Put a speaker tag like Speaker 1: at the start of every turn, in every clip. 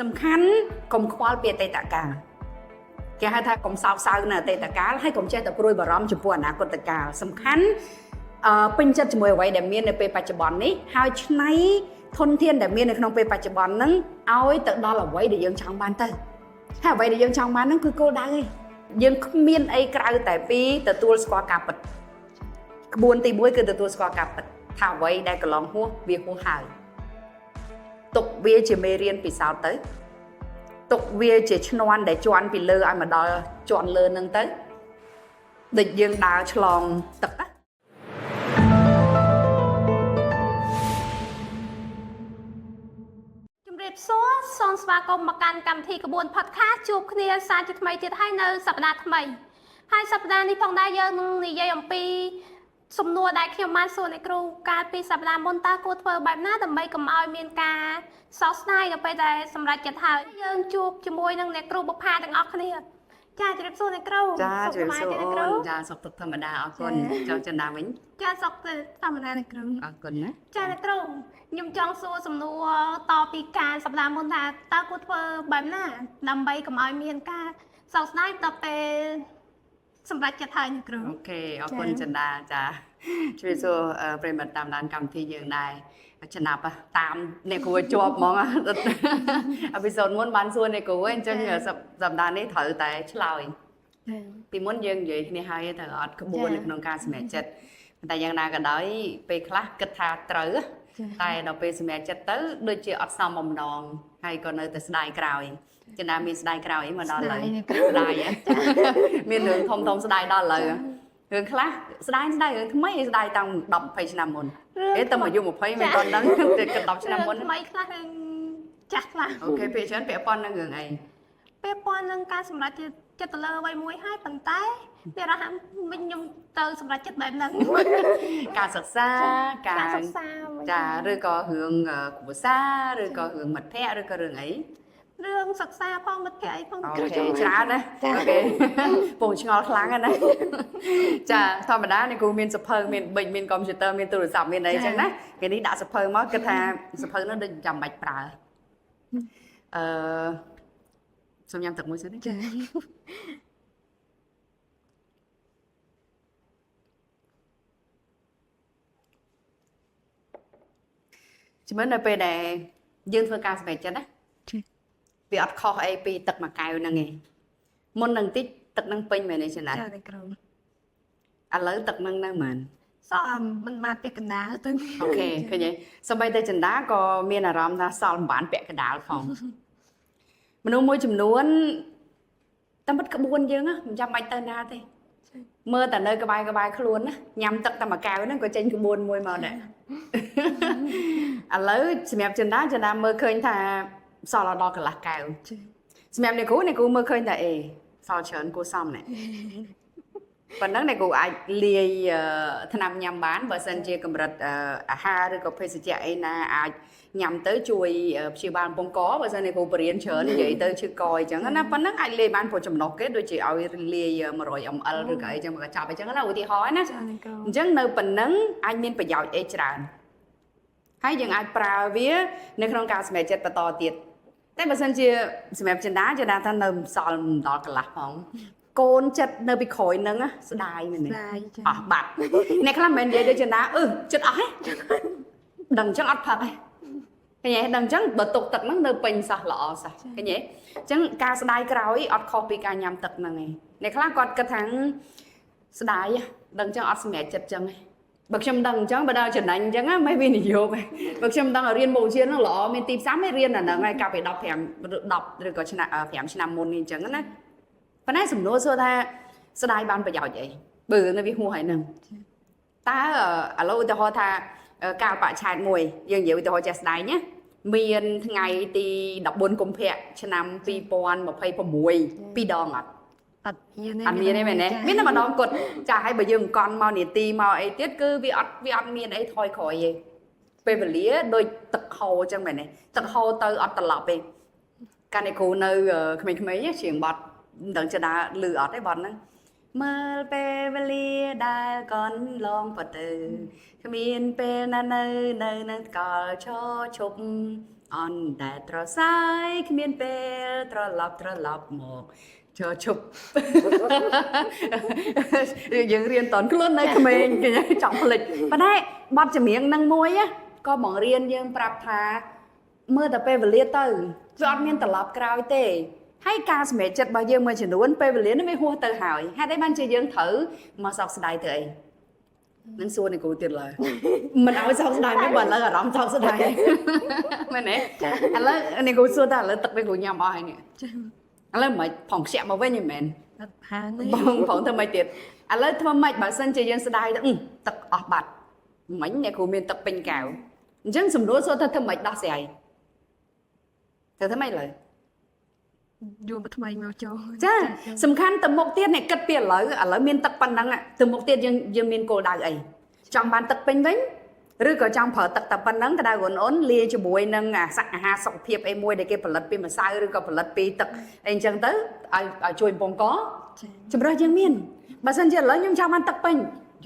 Speaker 1: สำคัญกลมควาลเปียเตตากาแกให้ถ้ากลมสาวๆน่ะเตตากาให้กลมเจตปรุยบารมจุปวนาคตกาสำคัญเป็นจัดจมวยไว้เดมีในปัจจุบันนี้หาใช้ทนเทียนเดมีในขนมปัจจุบันนั้นเอาไว้แต่ดอลไว้เดี๋ยวยังช่างบ้านเตอถ้าไว้เดี๋ยวยังช่างบ้านนั่นคือโกได้ยังมีไอ้กระแต่ปีแต่ตัวสกอร์กับขบวนตีบุ้ยคือแต่ตัวสกอร์กับถ้าไว้ได้ก็ลองหัวเวียหัวหายตกเวียจะไม่เรียนปีสาวเตตกเวียจะชนวนได้จวนปีเลอไอ้มาดอจวนเลอนึงเตเด็กยังดาวฉลองตัก
Speaker 2: សូមស្វាគមន៍មកកាន់កម្មវិធីក្បួន podcast ជួបគ្នាសាជាថ្មីទៀតហើយនៅសប្តាហ៍ថ្មីហើយសប្តាហ៍នេះផងដែរយើងនឹងនិយាយអំពីសំណួរដែលខ្ញុំបានសួរអ្នកគ្រូកាលពីសប្តាហ៍មុនតើគួរធ្វើបែបណាដើម្បីកុំឲ្យមានការសោកស្ដាយនៅពេលដែលសម្រាប់ចិត្តហើយយើងជួបជាមួយនឹងអ្នកគ្រូបុប្ផាទាំងអស់គ្នាចាជម្រាបសួរអ្នកគ្រូ
Speaker 1: ចាជម្រាបសួរអូនចាសុខទុក្ខធម្មតាអរគុណចង់ចិនដាវិញ
Speaker 2: ចាសុខទុក្ខធម្មតាអ្នកគ្រូ
Speaker 1: អរគុណណា
Speaker 2: ចាអ្នកគ្រូខ្ញុំចង់សួរសំណួរតពីការសប្តាហ៍មុនថាតើគួរធ្វើបែបណាដើម្បីកុំឲ្យមានការសោកស្ដាយដល់ពេលសម្រាប់ចិត្តហើយអ្នកគ្រូ
Speaker 1: អូខេអរគុណចិនដាចាជម្រាបសួរប្រិមត្តតាមដានកម្មវិធីយើងដែរចំណាប់តាមអ្នកគ្រូជាប់ហ្មងអេពីសូតមុនបានសួរអ្នកគ្រូអញ្ចឹងសប្តាហ៍នេះត្រូវតែឆ្លើយពីមុនយើងនិយាយគ្នាហើយទៅអត់ក្បួននៅក្នុងការសម្រេចចិត្តតែយ៉ាងណាក៏ដោយពេលខ្លះគិតថាត្រូវតែដល់ពេលសម្រេចចិត្តទៅដូចជាអត់សមបំណងហើយក៏នៅតែស្ដាយក្រោយចំណាមានស្ដាយក្រោយមកដល់ឡើយស្ដាយមានរឿងធំស្ដាយដល់ឡើយរឿងខ្លះស្ដាយរឿងថ្មីស្ដាយតាំង10 20ឆ្នាំមុនតែមកអាយុ20មិនដល់ដឹងតែគិត10ឆ្នាំមុន
Speaker 2: ថ្មីខ្លះរឿងចាស់ខ្លះ
Speaker 1: អូខេពេលច្រើនពាក់ព័ន្ធនឹងរឿងអី
Speaker 2: ពាក់ព័ន្ធនឹងការសម្រេចចិត្តទៅលើអ្វីមួយហើយប៉ុន្តែវារហ័សវិញខ្ញុំទៅសម្រេចចិត្តបែបហ្នឹង
Speaker 1: ការសិក្សា
Speaker 2: ការសិក្សា
Speaker 1: ចាឬក៏រឿងគ្រួសារឬក៏រឿងមិត្តភ័ក្តិឬក៏រឿងអី
Speaker 2: រឿងសិក្សាផងមិត្តភ័ក្តិអីផង
Speaker 1: អូខេច្រើនណាអូខេពងឆ្ងល់ខ្លាំងណាចាធម្មតានេះគ្រូមានសភៅមានប៊ិចមានកុំព្យូទ័រមានទូរស័ព្ទមានអីចឹងណាគេនេះដាក់សភៅមកគិតថាសភៅនោះដូចចាំបាច់ប្រើសូមញ៉ាំទឹកមួយសិន
Speaker 2: ចា
Speaker 1: ជំនឿនៅពេលដែលយើងធ្វើការសម្រេចចិត្តណាវាអត់ខុសអីពីទឹកមួយកែវហ្នឹងឯងមុននឹងតិចទឹកហ្នឹងពេញមែនទេចា៎
Speaker 2: ចាអ្នកគ្រូ
Speaker 1: ឥឡូវទឹកហ្នឹងនៅមែន
Speaker 2: សក់មិនបានពាក់កណ្ដាលទៅ
Speaker 1: អូខេឃើញទេសូម្បីតែចិន្តាក៏មានអារម្មណ៍ថាសល់មិនបានពាក់កណ្ដាលផងមនុស្សមួយចំនួនតែមិនក្បួនយើងមិនចាំបាច់ទៅណាទេមើលតែនៅក្បែរខ្លួនណាញ៉ាំទឹកតែមួយកែវហ្នឹងក៏ចេញក្បួនមួយមកដែរឥឡូវសម្រាប់ចិន្តាមើលឃើញថាសល់ដល់កន្លះកែវសម្រាប់អ្នកគ្រូមើលឃើញថាអេសល់ច្រើនគួរសមណាស់ប៉ុណ្ណឹងអ្នកគ្រូអាចលាយថ្នាំញ៉ាំបានបើសិនជាកម្រិតអាហារឬក៏ភេសជ្ជៈអីណាអាចញ៉ាំទៅជួយព្យាបាលបំពង់កបើសិនអ្នកគ្រូបរៀនច្រើននិយាយទៅឈឺកអញ្ចឹងណាប៉ុណ្ណឹងអាចលាយបានព្រោះចំណុះគេដូចជាឲ្យលាយ100 ml ឬក៏អីចឹងមកកញ្ចប់អញ្ចឹងណាឧទាហរណ៍ណាអញ្ចឹងនៅប៉ុណ្ណឹងអាចមានប្រយោជន៍អីច្រើនហើយយើងអាចប្រើវានៅក្នុងការសម្រេចចិត្តបន្តទៀតតែបើសិនជាសម្រាប់ចិន្តាថានៅសល់មិនដល់កន្លះផងកូនចិត្តនៅពីក្រោយហ្នឹងស្ដាយមែនទេអស់បាត់អ្នកខ្លះមិននិយាយដូចចិន្តាចិត្តអស់ហ៎ដឹងអញ្ចឹងអត់ផឹកហ៎ឃើញទេដឹងអញ្ចឹងបើទុកទឹកហ្នឹងនៅពេញសោះល្អសោះឃើញទេអញ្ចឹងការស្ដាយក្រោយអត់ខុសពីការញ៉ាំទឹកហ្នឹងឯងអ្នកខ្លះគាត់គិតថាស្ដាយដឹងអញ្ចឹងអត់សម្រេចចិត្តអញ្ចឹងឯងបើខ្ញុំដឹងអញ្ចឹងបើដល់ចំណេញអញ្ចឹងមិនវិនិយោគទេបើខ្ញុំដឹងរៀនមុខវិជ្ជាហ្នឹងល្អមានទីផ្សារមិនរៀនអាហ្នឹងហើយកាលពី10ឬក៏ឆ្នាំ5ឆ្នាំមុននេះអញ្ចឹងណាប៉ុន្តែសំណួរសួរថាស្ដាយបានប្រយោជន៍អីបើនៅវាហួសហើយហ្នឹងតើឥឡូវឧទាហរណ៍ថាកាលបច្ឆែតមួយយើងនិយាយឧទាហរណ៍ចេះស្ដាយណាមានថ្ងៃទី14កុម្ភៈឆ្នាំ2026 2 ដងអត់
Speaker 2: អត់
Speaker 1: មានទេមែនទេមានតែម្ដងគត់ចាស់ហើយបើយើងអង្គន់មកនាទីមកអីទៀតគឺវាអត់មានអីថយក្រោយទេពេលវេលាដូចទឹកហូរអញ្ចឹងមែនទេទឹកហូរទៅអត់ត្រឡប់ទេកាលនេះគ្រូនៅក្មេងៗជាងបត់មិនដឹងចិន្តាលឺអត់ទេបត់ហ្នឹងមើលពេលវេលាដែលកន្លងផុតទៅគ្មានពេលណានៅនឹងកលឈរឈប់ អនដែលត្រសាយគ្មានពេលត្រឡប់មកchờ chụp យើងរៀនតនខ្លួននៅក្មេងគេចង់ផ្លិចប៉ុន្តែបទចម្រៀងនឹងមួយក៏បង្រៀនយើងប្រាប់ថាមើលតែពេលវេលាទៅវាអត់មានត្រឡប់ក្រោយទេហើយការសម្រេចចិត្តរបស់យើងមួយចំនួនពេលវេលានឹងវាហួសទៅហើយហេតុអីបានជាយើងត្រូវមកសោកស្ដាយទៅអីនឹងសួរនេះគ្រូទៀតឡើយមិនឲ្យសោកស្ដាយទេបើឥឡូវអារម្មណ៍សោកស្ដាយមែនទេឥឡូវនេះគ្រូសួរតើឥឡូវទឹកនេះគ្រូញ៉ាំអស់ហើយនេះឥឡូវមិនផងខ្ជាក់មកវិញទេមែន
Speaker 2: អត់ហាងទេ
Speaker 1: បងផងធ្វើម៉េចទៀតឥឡូវធ្វើម៉េចបើសិនជាយើងស្ដាយទៅទឹកអស់បាត់មិញអ្នកគ្រូមានទឹកពេញកែវអញ្ចឹងសំណួរសួរថាធ្វើម៉េចដោះស្រាយទៅធ្វើម៉េចឡើយ
Speaker 2: យកមកថ្មីមកចូល
Speaker 1: ចាសំខាន់ទៅមុខទៀតអ្នកគិតពីឥឡូវមានទឹកប៉ុណ្ណឹងទៅមុខទៀតយើងមានគោលដៅអីចង់បានទឹកពេញវិញឬក៏ចង់ប្រើទឹកតែប៉ុណ្ណឹងក្តៅអូនលាយជាមួយនឹងអាហារសុខភាពអីមួយដែលគេផលិតពីម្សៅឬក៏ផលិតពីទឹកអីអញ្ចឹងទៅឲ្យជួយបំពង់កជំរើសយើងមានបើសិនជាឥឡូវខ្ញុំចង់បានទឹកពេញ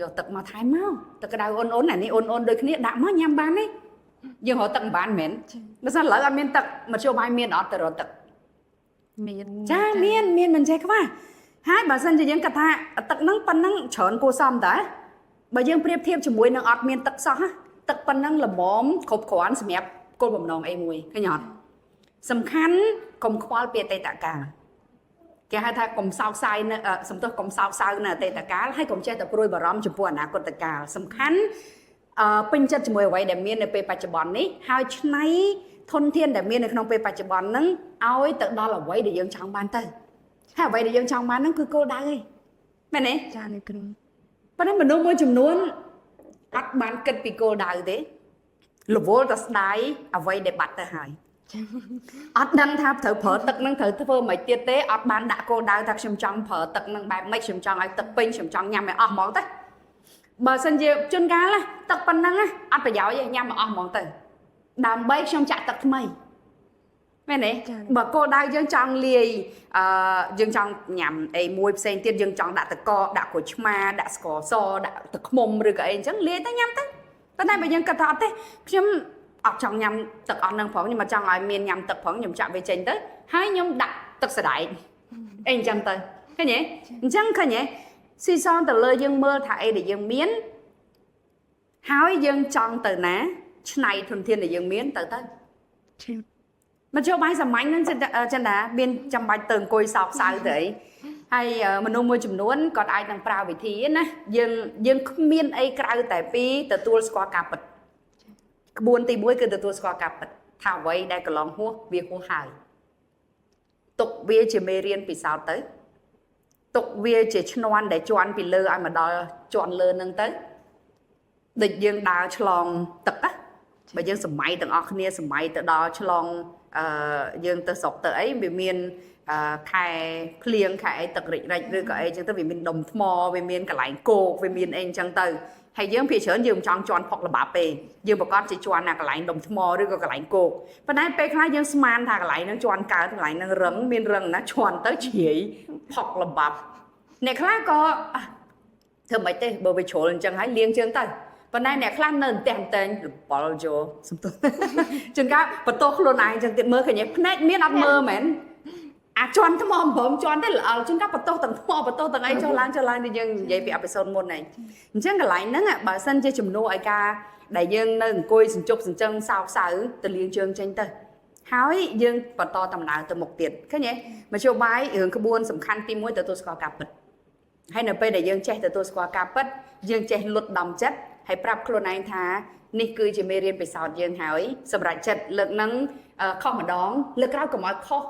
Speaker 1: យកទឹកមកថែមមកទឹកក្តៅអូនអានេះអូនដូចគ្នាដាក់មកញ៉ាំបានទេយើងរកទឹកមិនបានមែនបើសិនឥឡូវអត់មានទឹកមធ្យោបាយមានអត់ទៅរកទឹក
Speaker 2: មាន
Speaker 1: ចាមានមិនចេះខ្វះហើយបើសិនជាយើងគិតថាទឹកហ្នឹងប៉ុណ្ណឹងច្រើនគួរសមតើបើយើងប្រៀបធៀបជាមួយនឹងអត់មានទឹកសោះទឹកប៉ុណ្ណឹងល្មមគ្រប់គ្រាន់សម្រាប់គោលបំណងអីមួយឃើញអត់សំខាន់កុំខ្វល់ពីអតីតកាលគេហៅថាកុំសោកសៅនៅសំទោសកុំសោកសៅនៅអតីតកាលហើយកុំចេះតែព្រួយបារម្ភចំពោះអនាគតកាលសំខាន់ពេញចិត្តជាមួយអ្វីដែលមាននៅពេលបច្ចុប្បន្ននេះហើយឆ្នៃធនធានដែលមាននៅក្នុងពេលបច្ចុប្បន្នហ្នឹងឲ្យទៅដល់អ្វីដែលយើងចង់បានទៅហើយអ្វីដែលយើងចង់បានហ្នឹងគឺគោលដៅឯងមែនទេ
Speaker 2: ចាលោកគ្រូ
Speaker 1: ប៉ុន្តែមនុស្សមួយចំនួនអត់បានគិតពីគោលដៅទេរវល់តែស្ដាយអ្វីដែលបាត់ទៅហើយអត់ដឹងថាត្រូវប្រើទឹកហ្នឹងត្រូវធ្វើមិនទៀតទេអត់បានដាក់គោលដៅថាខ្ញុំចង់ប្រើទឹកហ្នឹងបែបម៉េចខ្ញុំចង់ឲ្យទឹកពេញខ្ញុំចង់ញ៉ាំឲ្យអស់ហ្មងទៅបើសិនជាជួនកាលទឹកប៉ុណ្ណឹងអត់ប្រយោជន៍ទេញ៉ាំឲ្យអស់ហ្មងទៅដើម្បីខ្ញុំចាក់ទឹកថ្មីមែនទេបើគោលដៅយើងចង់លាយយើងចង់ញ៉ាំអីមួយផ្សេងទៀតយើងចង់ដាក់ទឹកកកដាក់ក្រូចឆ្មាដាក់ស្ករសដាក់ទឹកឃ្មុំឬក៏អីអញ្ចឹងលាយទៅញ៉ាំទៅប៉ុន្តែបើយើងគិតថាអត់ទេខ្ញុំអត់ចង់ញ៉ាំទឹកអស់នឹងផងខ្ញុំមកចង់ឲ្យមានញ៉ាំទឹកផងខ្ញុំចាក់វាចេញទៅហើយខ្ញុំដាក់ទឹកសណ្តែកអីអញ្ចឹងទៅឃើញទេអញ្ចឹងឃើញទេស៊ីសងទៅលើយើងមើលថាអីដែលយើងមានហើយយើងចង់ទៅណាឆ្នៃធនធានដែលយើងមានទៅមិនចូលបាយសាមញ្ញហ្នឹងចិនតាមានចាំបាច់ទៅអង្គុយសោកសៅទៅអីហើយមនុស្សមួយចំនួនគាត់អាចនឹងប្រើវិធីណាយើងគ្មានអីក្រៅតែពីទទួលស្គាល់ការពិតក្បួនទី1គឺទទួលស្គាល់ការពិតថាអ្វីដែលកន្លងហួសវាហួសហើយទុកវាជាមេរៀនពិសោធន៍ទៅទុកវាជាឈ្នាន់ដែលជន់ពីលើឲ្យមកដល់ជន់លើហ្នឹងទៅដូចយើងដើរឆ្លងទឹកណាបើយើងសម័យទាំងអស់គ្នាសម័យទៅដល់ឆ្លងយើងទៅស្រុកទៅអីវាមានខែភ្លៀងខែអីទឹករិចឬក៏អីចឹងទៅវាមានដុំថ្មវាមានកន្លែងគោកវាមានអីចឹងទៅហើយយើងភាគច្រើនយើងមិនចង់ជន់ផុកល្បាប់ទេយើងប្រកាសជាជន់ណាកន្លែងដុំថ្មឬក៏កន្លែងគោកប៉ុន្តែពេលខ្លះយើងស្មានថាកន្លែងហ្នឹងជន់កើតកន្លែងហ្នឹងរឹងមានរឹងណាជន់ទៅជ្រាយផុកល្បាប់អ្នកខ្លះក៏ធ្វើមិនទេបើវាជ្រុលអញ្ចឹងហើយលាងជើងទៅប៉ុន្តែអ្នកខ្លះនៅតែតែងបលយកសំទោសជួនកាលបន្ទោសខ្លួនឯងចឹងទៀតមើលឃើញភ្នែកមានអត់មើលមែនអាចន់ថ្មអំព្រមជន់ទេល្អជួនកាលបន្ទោសទាំងថ្មបន្ទោសទាំងអីចូលឡើងដែលយើងនិយាយពីអេពីសូតមុនហ្នឹងអញ្ចឹងកន្លែងហ្នឹងបើសិនជាជំនួសឲ្យការដែលយើងនៅអង្គុយសញ្ជប់សញ្ជឹងសោកសៅទៅលាងជើងចេញទៅហើយយើងបន្តដំណើរទៅមុខទៀតឃើញទេមធ្យោបាយរឿងក្បួនសំខាន់ទី1ទទួលស្គាល់ការពិតហើយនៅពេលដែលយើងចេះទទួលស្គាល់ការពិតយើងចេះលុតដំចិត្តហើយប្រាប់ខ្លួនឯងថានេះគឺជាមេរៀនពិសោធន៍យើងហើយសម្រាប់ចិត្តលើកហ្នឹងខុសម្ដងលើកក្រោយកុំឲ្យខុស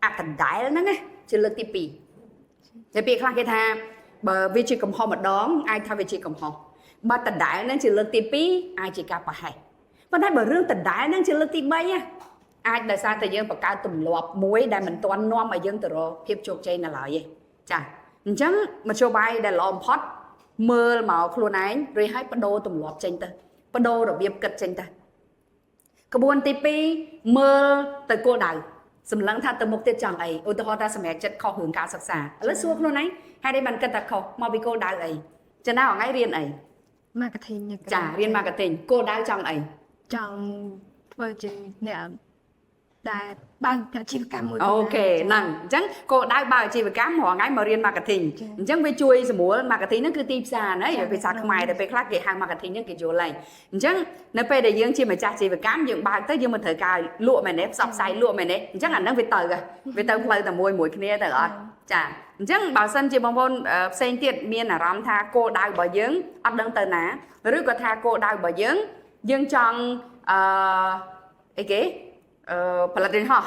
Speaker 1: អកណ្ដែលហ្នឹងណាជាលើកទី2តែពេលខ្លះគេថាបើវាជាកំហុសម្ដងអាចថាវាជាកំហុសបើដដែលហ្នឹងជាលើកទី2អាចជាការប្រហែសប៉ុន្តែបើរឿងដដែលហ្នឹងជាលើកទី3អាចដោយសារតែយើងបង្កើតទម្លាប់មួយដែលមិនទាន់នាំឲ្យយើងទៅរកភាពជោគជ័យនៅឡើយទេចាអញ្ចឹងមធ្យោបាយដែលល្អបំផុតមើលមកខ្លួនឯងរួចឲ្យបដូរទម្លាប់ចេញទៅបដូររបៀបគិតចេញទៅក្បួនទី2មើលទៅគោលដៅសម្លឹងថាទៅមុខទៀតចង់អីឧទាហរណ៍ថាសម្រាប់ចិត្តខុសរឿងការសិក្សាឥឡូវសួរខ្លួនឯងហើយđâyបានគិតថាខុសមកពីគោលដៅអីចំណាយថ្ងៃរៀនអី
Speaker 2: marketing
Speaker 1: ចារៀន marketing គោលដៅចង់អី
Speaker 2: ចង់ធ្វើជាអ្នក តែបើកអាជីវកម្មមួយ
Speaker 1: អូខេហ្នឹងអញ្ចឹងគោលដៅបើកអាជីវកម្មរាល់ថ្ងៃមករៀន marketing អញ្ចឹងវាជួយសម្រួល marketing ហ្នឹងគឺទីផ្សារណាភាសាខ្មែរតែពេលខ្លះគេហៅ marketing ហ្នឹងគេយល់ហើយអញ្ចឹងនៅពេលដែលយើងជាម្ចាស់អាជីវកម្មយើងបើកទៅយើងមិនត្រូវការលក់មែនទេផ្សព្វផ្សាយលក់មែនទេអញ្ចឹងអាហ្នឹងវាទៅផ្លូវតែមួយគ្នាទៅអត់ចាអញ្ចឹងបើសិនជាបងប្អូនផ្សេងទៀតមានអារម្មណ៍ថាគោលដៅរបស់យើងអត់ដឹងទៅណាឬក៏ថាគោលដៅរបស់យើងចង់អីគេផលិតយន្តហោះ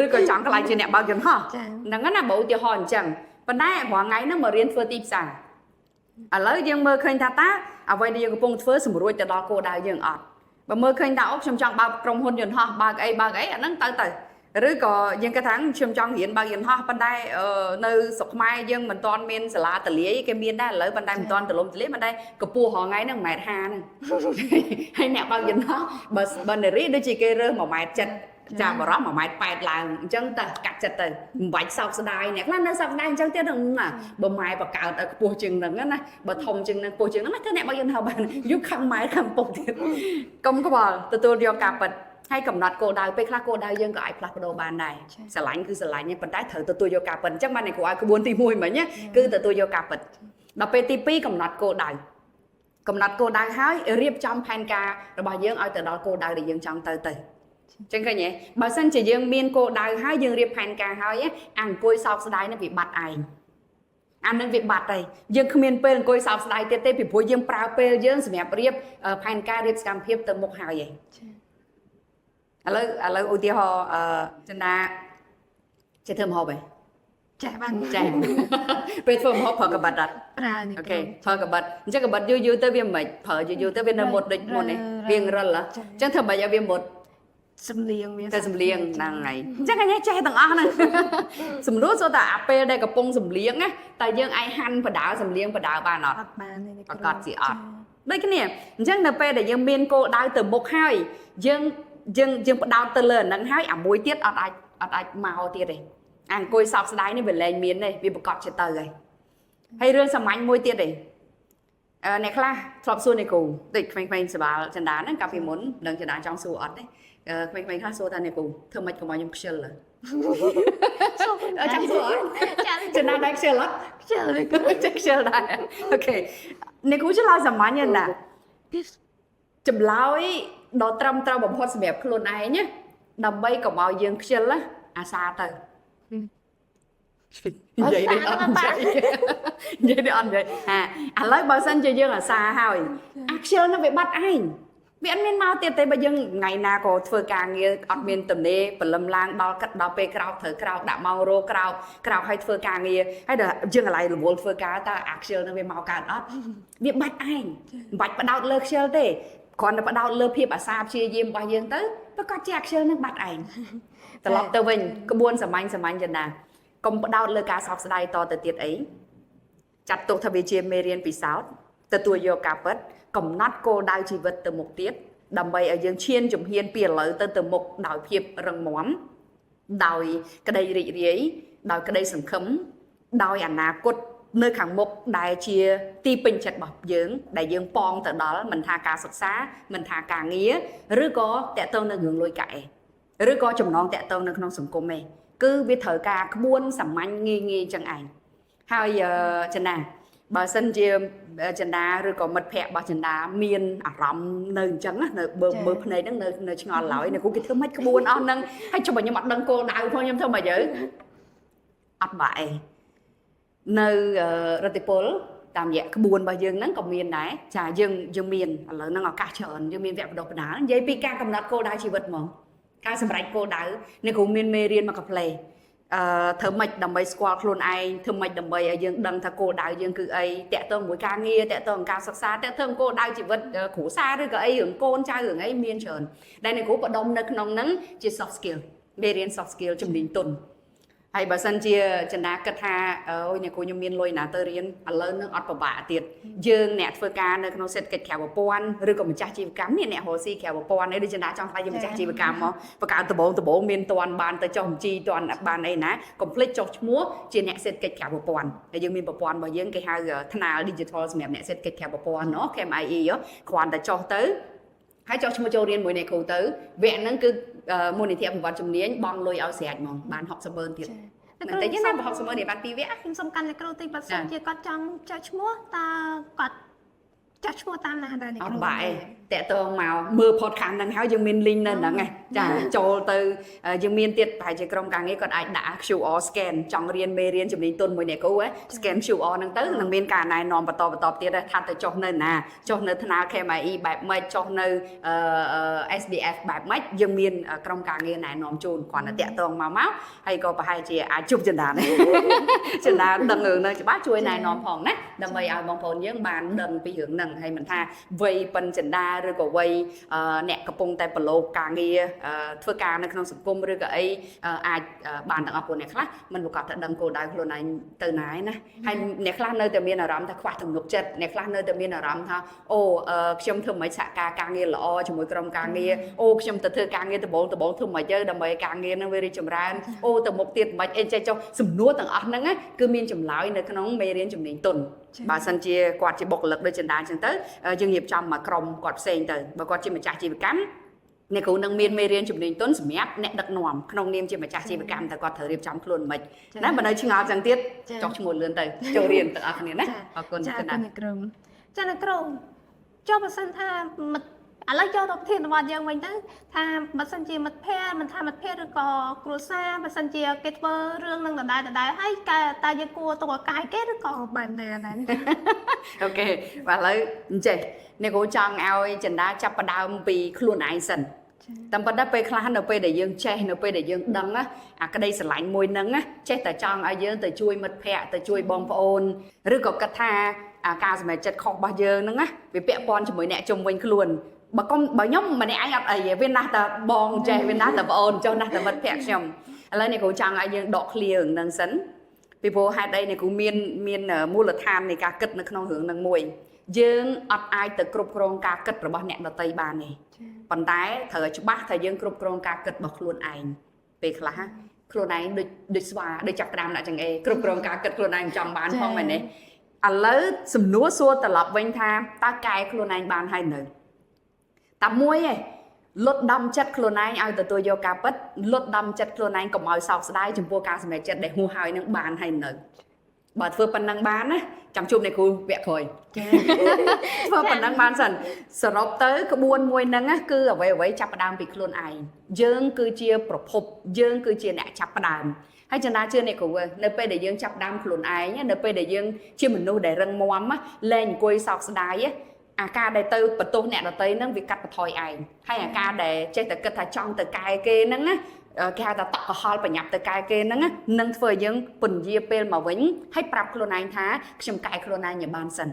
Speaker 1: ឬក៏ចង់ខ្លាចជាអ្នកបើកយន្តហោះហ្នឹងណាបើឧទាហរណ៍អញ្ចឹងប៉ុន្តែរាល់ថ្ងៃហ្នឹងមករៀនធ្វើទីផ្សារឥឡូវយើងមើលឃើញថាតើអ្វីដែលយើងកំពុងធ្វើសម្រួចទៅដល់គោលដៅយើងអត់បើមើលឃើញថាអូខ្ញុំចង់បើកក្រុមហ៊ុនយន្តហោះបើកអីអាហ្នឹងទៅឬក៏យើងគិតថាខ្ញុំចង់រៀនបើកយន្តហោះប៉ុន្តែនៅស្រុកខ្មែរយើងមិនទាន់មានសាលាទលាយគេមានដែរឥឡូវប៉ុន្តែមិនទាន់ទលំទលាយមិនដែរកម្ពស់រាល់ថ្ងៃហ្នឹង 1.50 ម៉ែត្រហ្នឹងហើយអ្នកបើកយន្តហោះបើនារីដូចជាគេរើស 1.7 ម៉ែត្រចាំបរោះ 1.8 ម៉ែត្រឡើងអញ្ចឹងទៅកាត់ចិត្តទៅមិនបាច់សោកស្ដាយអ្នកខ្លះនៅសោកស្ដាយអញ្ចឹងទៀតបើម៉ែបង្កើតឲ្យខ្ពស់ជាងហ្នឹងណាបើធំជាងហ្នឹងខ្ពស់ជាងហ្នឹងណាគឺអ្នកបើកយន្តហោះបានយូរខឹងម៉ែខឹងពុកទៀតកុំក្បល់ទទួលយកការពិតហើយកំណត់គោលដៅពេលខ្លះគោលដៅយើងក៏អាចផ្លាស់ប្ដូរបានដែរស្រឡាញ់គឺស្រឡាញ់ទេប៉ុន្តែត្រូវទទួលយកការពិតអញ្ចឹងបានអ្នកគ្រូឲ្យក្បួនទី1មិញគឺទទួលយកការពិតដល់ពេលទី2កំណត់គោលដៅហើយរៀបចំផែនការរបស់យើងឲ្យទៅដល់គោលដៅដែលយើងចង់ទៅអញ្ចឹងឃើញទេបើសិនជាយើងមានគោលដៅហើយយើងរៀបផែនការហើយអង្គុយសោកស្ដាយនេះវាបាត់ឯងអានឹងវាបាត់ហើយយើងគ្មានពេលអង្គុយសោកស្ដាយទៀតទេពីព្រោះយើងប្រើពេលយើងសម្រាប់រៀបផែនការរៀបសកម្មភាពទៅមុខហើយឯងឥឡូវឧទាហរណ៍ចិន្តាចេះធ្វើម្ហូបឯងចេះបានចេះពេលធ្វើម្ហូបប្រើកាបិតអត់ប្រើនេះអូខេប្រើកាបិតអញ្ចឹងកាបិតយូរទៅវាមិនប្រើយូរទៅវានៅមុតដូចមុននេះវាងរិលអញ្ចឹងធ្វើមិនឲ្យវាមុតសំលៀងវាទៅសំលៀងហ្នឹងហើយអញ្ចឹងឯងចេះទាំងអស់ហ្នឹងសំរួលសូតែអាពេលដែលកំពុងសំលៀងណាតែយើងអាចហាន់បដាសំលៀងបដាបានអត់បានទេប្រកាសជាអត់ដូចគ្នាអញ្ចឹងនៅពេលដែលយើងមានគោលដៅទៅមុខហើយយើងបដោតទៅលើអាហ្នឹងហើយអាមួយទៀតអត់អាចមកទៀតទេអង្គុយសោកស្ដាយនេះវាលែងមានទេវាប្រកាសជាទៅហើយរឿងសាមញ្ញមួយទៀតទេអ្នកខ្លះធ្លាប់សួរអ្នកគ្រូដូចក្មេងៗសបាល់ចិន្តាហ្នឹងកាលពីមុនដឹងចិន្តាចង់សួរអត់ទេក្មេងៗខ្លះសួរថាអ្នកគ្រូធ្វើម៉េចកុំឲ្យខ្ញុំខ្ជិលចង់សួរអត់ចិន្តាដែរខ្ជិលអត់ខ្ជិលខ្ជិលដែរអូខេអ្នកគ្រូឆ្លើយសាមញ្ញណាស់ចម្លើយដ៏ត្រឹមត្រូវបំផុតសម្រាប់ខ្លួនឯងណាដើម្បីកុំឲ្យយើងខ្ជិលអាសាទៅនិយាយនេះអត់និយាយនេះអត់និយាយឥឡូវបើសិនជាយើងអាសាហើយអាខ្ជិលនោះវាបាត់ឯងវាអត់មានមកទៀតទេបើយើងថ្ងៃណាក៏ធ្វើការងារអត់មានទំនេរព្រលឹមឡើងដល់ពេលក្រោកត្រូវក្រោកដាក់ម៉ោងរោក្រោកឲ្យធ្វើការងារហើយដល់យើងកន្លែងរវល់ធ្វើការតើអាខ្ជិលនោះវាមកកើតអត់វាបាត់ឯងមិនបាច់បដោតលើខ្ជិលទេគ្រាន់តែបដោតលើភាពអាសាព្យាយាមរបស់យើងទៅប្រកាសជាអាខ្ជិលនឹងបាត់ឯងត្រឡប់ទៅវិញក្បួនសាមញ្ញចឹងណាកុំបដោតលើការសោកស្ដាយតទៅទៀតអីចាត់ទុកថាវាជាមេរៀនពិសោធន៍ទទួលយកការពិតកំណត់គោលដៅជីវិតទៅមុខទៀតដើម្បីឲ្យយើងឈានជំហានពីឥឡូវទៅមុខដោយភាពរឹងមាំដោយក្តីរីករាយដោយក្តីសង្ឃឹមដោយអនាគតនៅខាងមុខដែលជាទីពេញចិត្តរបស់យើងដែលយើងប៉ងទៅដល់មិនថាការសិក្សាមិនថាការងារឬក៏តកតងនៅរឿងលុយកាក់ឬក៏ចំណងតកតងនៅក្នុងសង្គមគឺវាត្រូវការក្បួនសាមញ្ញងាយចឹងឯងហើយចិន្តាបើសិនជាចិន្តាឬក៏មិត្តភ័ក្តិរបស់ចិន្តាមានអារម្មណ៍នៅអញ្ចឹងណានៅមើលភ្នែកហ្នឹងនៅឆ្ងល់ឡើយអ្នកគ្រូគេធ្វើម៉េចក្បួនអស់ហ្នឹងហើយចុះបើខ្ញុំអត់ដឹងគោលដៅផងខ្ញុំធ្វើម៉េចទៅអត់បាក់ឯងនៅរដ្ឋាភិបាលតាមរយៈក្បួនរបស់យើងហ្នឹងក៏មានដែរចាយើងមានឥឡូវហ្នឹងឱកាសច្រើនយើងមានវគ្គបណ្ដុះបណ្ដាលនិយាយពីការកំណត់គោលដៅជីវិតហ្មងការសម្រេចគោលដៅអ្នកគ្រូមានមេរៀនមកកាផ្លេធ្វើម៉េចដើម្បីស្គាល់ខ្លួនឯងធ្វើម៉េចដើម្បីឲ្យយើងដឹងថាគោលដៅយើងគឺអីតាក់ទងមួយការងារតាក់ទងការសិក្សាតាក់ទងគោលដៅជីវិតគ្រួសារឬក៏អីរឿងកូនចៅរឿងអីមានច្រើនដែលអ្នកគ្រូបដុំនៅក្នុងហ្នឹងជា soft skill មេរៀន soft skill ជំនាញទន់ហើយបើសិនជាចិន្តាគិតថាអូយអ្នកគ្រូខ្ញុំមានលុយណាទៅរៀនឥឡូវនឹងអត់ពិបាកទៀតយើងអ្នកធ្វើការនៅក្នុងសេដ្ឋកិច្ចក្រៅប្រព័ន្ធឬក៏ម្ចាស់អាជីវកម្មនេះអ្នករស់ស៊ីក្រៅប្រព័ន្ធនេះដូចចិន្តាចង់ខ្លាចជាម្ចាស់អាជីវកម្មមកបង្កើតដំបូងមានតាន់បានទៅចុះបញ្ជីតាន់បានអីណាកុំភ្លេចចុះឈ្មោះជាអ្នកសេដ្ឋកិច្ចក្រៅប្រព័ន្ធហើយយើងមានប្រព័ន្ធរបស់យើងគេហៅថ្នាល digital សម្រាប់អ្នកសេដ្ឋកិច្ចក្រៅប្រព័ន្ធનો KMIEគ្រាន់តែចុះទៅ ហើយចុះឈ្មោះចូលរៀនមួយនៃគ្រូទៅវគ្គហ្នឹងគឺមូលនិធិបង្វឹកជំនាញបងលុយឲ្យស្រេចហ្មងបាន60,000ទៀតតែតែយើងបាន60,000នេះបាន2វគ្គ
Speaker 2: ខ្ញុំសំខាន់តែគ្រូទីបើសិនជាគាត់ចង់ចុះឈ្មោះតើគាត់ចុះឈ្មោះតាមណាដែរគ្រូ
Speaker 1: អត់បាយតាក់ទងមកមើល podcast ហ្នឹងហើយយើងមាន link នៅហ្នឹងចាចូលទៅយើងមានទៀតប្រហែលជាក្រុមការងារគាត់អាចដាក់ QR scan ចង់រៀនមេរៀនជំនាញទុនមួយអ្នកគ្រូ scan QR ហ្នឹងទៅនឹងមានការណែនាំបន្តទៀតថាទៅចុះនៅណាចុះនៅថ្នាល KMI បែបម៉េចចុះនៅSDF បែបម៉េចយើងមានក្រុមការងារណែនាំជូនគាត់ទៅតាក់ទងមកហើយក៏ប្រហែលជាអាចជប់ចិន្តាចិន្តាដឹងរឿងហ្នឹងច្បាស់ជួយណែនាំផងណាដើម្បីឲ្យបងប្អូនយើងបានដឹងពីរឿងហ្នឹងហើយមិនថាវ័យប៉ិនចិន្តាឬក៏វ័យអ្នកកំពុងតែប្រឡូកការងារធ្វើការនៅក្នុងសង្គមឬក៏អីអាចបានទាំងអស់ពួកអ្នកខ្លះមិនប្រកាសថាដឹងគោលដៅខ្លួនឯងទៅណាឯណាហើយអ្នកខ្លះនៅតែមានអារម្មណ៍ថាខ្វះទំនុកចិត្តអ្នកខ្លះនៅតែមានអារម្មណ៍ថាអូខ្ញុំធ្វើមិនសហការងារល្អជាមួយក្រុមការងារអូខ្ញុំទៅធ្វើការងារដំបូងធ្វើមិនទៅដើម្បីការងារនឹងវារីកចម្រើនអូទៅមុខទៀតមិនអីចេះចុះសំណួរទាំងអស់ហ្នឹងគឺមានចម្លើយនៅក្នុងមេរៀនជំនាញទុនបើសិនជាគាត់ជាបុគ្គលិកដូចចិន្តាអញ្ចឹងទៅយើងរៀបចំមកក្រុមគាត់ផ្សេងទៅបើគាត់ជាម្ចាស់ជីវកម្មអ្នកគ្រូនឹងមានមេរៀនជំនាញទុនសម្រាប់អ្នកដឹកនាំក្នុងនាមជាម្ចាស់ជីវកម្មតែគាត់ត្រូវរៀបចំខ្លួនមិនណាបើនៅឆ្ងល់អញ្ចឹងទៀតចុះឈ្មោះលឿនទៅចូលរៀនទាំងអស់គ្នាណាអរគុណ
Speaker 2: ចាអ្នកគ្រូចាអ្នកគ្រូចុះបើសិនថាឥឡូវចូលទៅប្រធានបទយើងវិញទៅថាបើសិនជាមិត្តភ័ក្តិមិនថាមិត្តភ័ក្តិឬក៏គ្រួសារបើសិនជាគេធ្វើរឿងនឹងដដែលហើយតើយើងគួរទៅកាយគេឬក៏បែបណាដែរ
Speaker 1: អូខេបាទឥឡូវអញ្ចេះអ្នកគ្រូចង់ឲ្យចិន្តាចាប់ផ្ដើមពីខ្លួនឯងសិនតាមប៉ុន្តែពេលខ្លះនៅពេលដែលយើងចេះនៅពេលដែលយើងដឹងអាក្តីស្រឡាញ់មួយហ្នឹងចេះតែចង់ឲ្យយើងទៅជួយមិត្តភ័ក្តិទៅជួយបងប្អូនឬក៏គិតថាការសម្រេចចិត្តខុសរបស់យើងហ្នឹងវាពាក់ព័ន្ធជាមួយអ្នកជុំវិញខ្លួនបើខ្ញុំម្នាក់ឯងអត់អីទេវាណាស់តែបងចេះវាណាស់តែបងអូនចុះណាស់តែមិត្តភក្តិខ្ញុំឥឡូវនេះគ្រូចង់ឲ្យយើងដក clear រឿងហ្នឹងសិនពីព្រោះហេតុអីនេះគ្រូមានមូលដ្ឋាននៃការគិតនៅក្នុងរឿងហ្នឹងមួយយើងអត់អាចទៅគ្រប់គ្រងការគិតរបស់អ្នកដទៃបានទេប៉ុន្តែត្រូវឲ្យច្បាស់ថាយើងគ្រប់គ្រងការគិតរបស់ខ្លួនឯងពេលខ្លះខ្លួនឯងដូចស្វាដូចចាប់ផ្ដើមដាក់ចង្អេរគ្រប់គ្រងការគិតខ្លួនឯងមិនចង់បានផងមែនទេឥឡូវសំណួរសួរត្រឡប់វិញថាតើកែខ្លួនឯងបានហើយនៅតែមួយឯងលុតដំចិត្តខ្លួនឯងឲ្យទទួលយកការពិតលុតដំចិត្តខ្លួនឯងកុំឲ្យសោកស្ដាយចំពោះការសម្រេចចិត្តដែលហួសហើយនឹងបានហើយនៅបើធ្វើប៉ុណ្ណឹងបានណាចាំជួបអ្នកគ្រូវគ្គក្រោយធ្វើប៉ុណ្ណឹងបានសិនសរុបទៅក្បួនមួយហ្នឹងគឺអ្វីចាប់ផ្ដើមពីខ្លួនឯងយើងគឺជាប្រភពយើងគឺជាអ្នកចាប់ផ្ដើមហើយចិន្តាជឿអ្នកគ្រូនៅពេលដែលយើងចាប់ផ្ដើមខ្លួនឯងនៅពេលដែលយើងជាមនុស្សដែលរឹងមាំលែងអង្គុយសោកស្ដាយអាការដែលទៅបន្ទោសអ្នកដទៃហ្នឹងវាកាត់បន្ថយឯងហើយអាការដែលចេះតែគិតថាចង់ទៅកែគេហ្នឹងណាគេហៅថាតក់កុហលបញ្ញាប់ទៅកែគេហ្នឹងនឹងធ្វើឲ្យយើងពន្យាពេលមកវិញហើយប្រាប់ខ្លួនឯងថាខ្ញុំកែខ្លួនឯងឲ្យបានសិន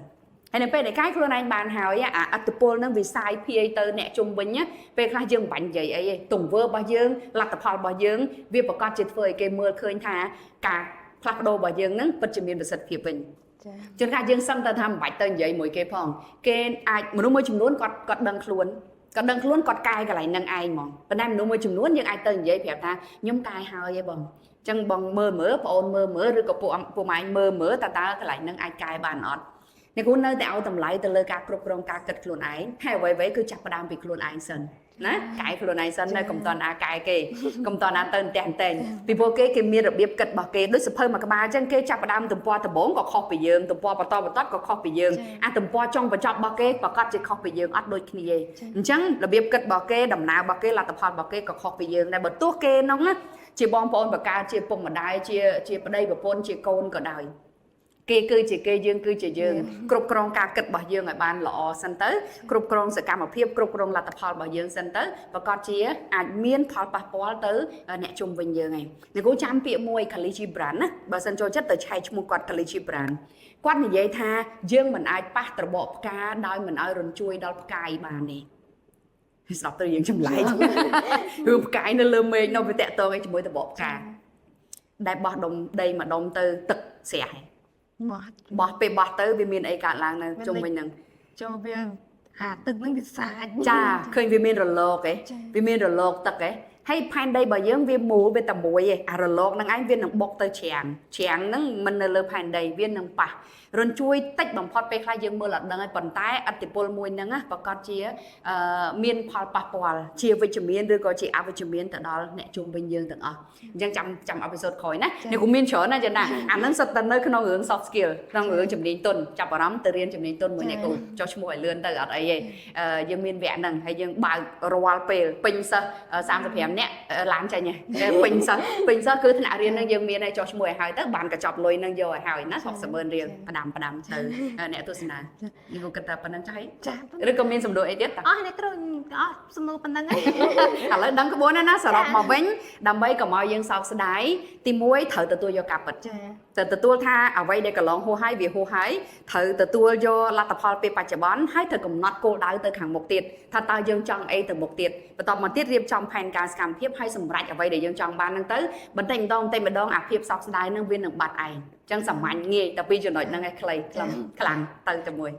Speaker 1: ហើយនៅពេលដែលកែខ្លួនឯងបានហើយអាអត្តពលហ្នឹងវាសាយភាយទៅអ្នកជុំវិញពេលខ្លះយើងមិនបាញ់និយាយអីទេទង្វើរបស់យើងលទ្ធផលរបស់យើងវាប្រកាសជាធ្វើឲ្យគេមើលឃើញថាការផ្លាស់ប្ដូររបស់យើងហ្នឹងពិតជាមានប្រសិទ្ធភាពវិញជួនកាលយើងសឹងតែថាមិនបាច់ទៅនិយាយមួយគេផងគេអាចមនុស្សមួយចំនួនគាត់ដឹងខ្លួនគាត់កែកន្លែងនឹងឯងហ្មងប៉ុន្តែមនុស្សមួយចំនួនយើងអាចទៅនិយាយប្រាប់ថាខ្ញុំកែហើយឯងបងអញ្ចឹងបងមើលប្អូនមើលឬក៏ពួកម៉ែមើលតើកន្លែងនឹងអាចកែបានអត់អ្នកគ្រូនៅតែឲ្យតម្លៃទៅលើការគ្រប់គ្រងការគិតខ្លួនឯងហើយអ្វីៗគឺចាប់ផ្ដើមពីខ្លួនឯងសិនណាកែខ្លួនឯងសិននៅកុំតន់អាកែគេកុំតន់អាទៅតែងពីព្រោះគេមានរបៀបគិតរបស់គេដូចសភៅមួយក្បាលអញ្ចឹងគេចាប់ផ្ដើមទំព័រដំបូងក៏ខុសពីយើងទំព័របន្តក៏ខុសពីយើងអាទំព័រចុងបញ្ចប់របស់គេប្រកាសជាខុសពីយើងអត់ដូចគ្នាទេអញ្ចឹងរបៀបគិតរបស់គេដំណើររបស់គេលទ្ធផលរបស់គេក៏ខុសពីយើងដែរបើទោះគេនោះជាបងប្អូនបកាជាពុកម្ដាយជាប្តីប្រពន្ធជាកូនក៏ដោយគេគឺជាគេយើងគឺជាយើងគ្រប់គ្រងការគិតរបស់យើងឲ្យបានល្អសិនទៅគ្រប់គ្រងសកម្មភាពគ្រប់គ្រងលទ្ធផលរបស់យើងសិនទៅប្រកាសជាអាចមានផលប៉ះពាល់ទៅអ្នកជុំវិញយើងឯងអ្នកគ្រូចាំពាក្យមួយ Khalil Gibran ណាបើសិនចូលចិត្តទៅឆែកឈ្មោះគាត់ Khalil Gibran គាត់និយាយថាយើងមិនអាចប៉ះត្របកផ្កាដោយមិនឲ្យរញ្ជួយដល់ផ្កាយបានទេស្ដាប់ទៅយើងចម្លែករឿងផ្កាយនៅលើមេឃនៅវាតកតងជាមួយត្របកផ្កាដែលបោះដុំដីមួយដុំទៅទឹកស្រះបោះពេលបោះទៅវាមានអីកើតឡើងនៅជុំវិញហ្នឹង
Speaker 2: ចូលវាអាទឹកហ្នឹងវាសាច់
Speaker 1: ចាឃើញវាមានរលកឯងវាមានរលកទឹកឯង hay pan đây bởi dương viên mù về tầm bụi à rồi lột năng anh viên năng bọc tới chàng năng mình là pan đây viên năng pa rồi chui tách bằng phật pe khai dương mưa lật đằng ấy bẩn tay ăn tiệp bol mùi năng á và con chia miên phật pa pol chia vitamin rồi có chị áo vitamin từ đó nè chung bên dương từng dân chăm episode khỏi nè nếu cũng miên chở này cho nè anh năng sật tận nơi không hướng soft skill không hướng chấm đến tuần chăm vào lắm từ riêng chấm đến tuần mới này cũng cho chúng mồi lươn từ ở đây dương miên vẹn đằng hay dương bài royal pe pin sơ sang tập hẻm nè làm cho nhỉ pin sơ cứ thế nào riêng năng dương miên này cho chúng mồi hai tất bàn cả chọc lôi năng vô hai nó học sớm hơn riêng padam từ nè tôi xin nhưng cũng cần tập padam cháy rồi còn miên sầm đôi ấy ta
Speaker 2: này tôi sầm đôi padam ấy
Speaker 1: lại đăng cái bố nó sờ lọt màu bánh đầm bay cầm màu dương sau sẽ đáy tìm muối thở từ tôi vô cặp bịch từ tôi tha ở đây để cả lon hô hái vì hô hái thở từ tôi vô là tập hợp về bạch bón hái thở cùng nọt cô đào từ hàng một tiệt thà tao dương trong ấy từ một tiệt và tao mà tiết riêng trong phèn cà scam tiếp hay sầm rạch ở đây để dương trong ban năng tới bận thành đông tay mình đông áp hiệp sau sẽ đáy năng viên năng bạch ảnh chẳng sầm mạnh nghe tập bây giờ nói năng cái khlang từ từ mùi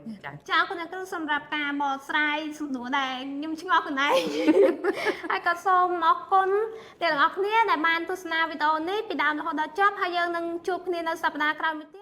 Speaker 2: chào con tôi sầm rạp cà bò sài sầm đũa này nhưng chưa ngọt này ai có xôm ngọt con để ngọt nia để ban tôi xem video này bị đào nó họ đã chóp hay dương năng chụp nên là sập na cào một tiết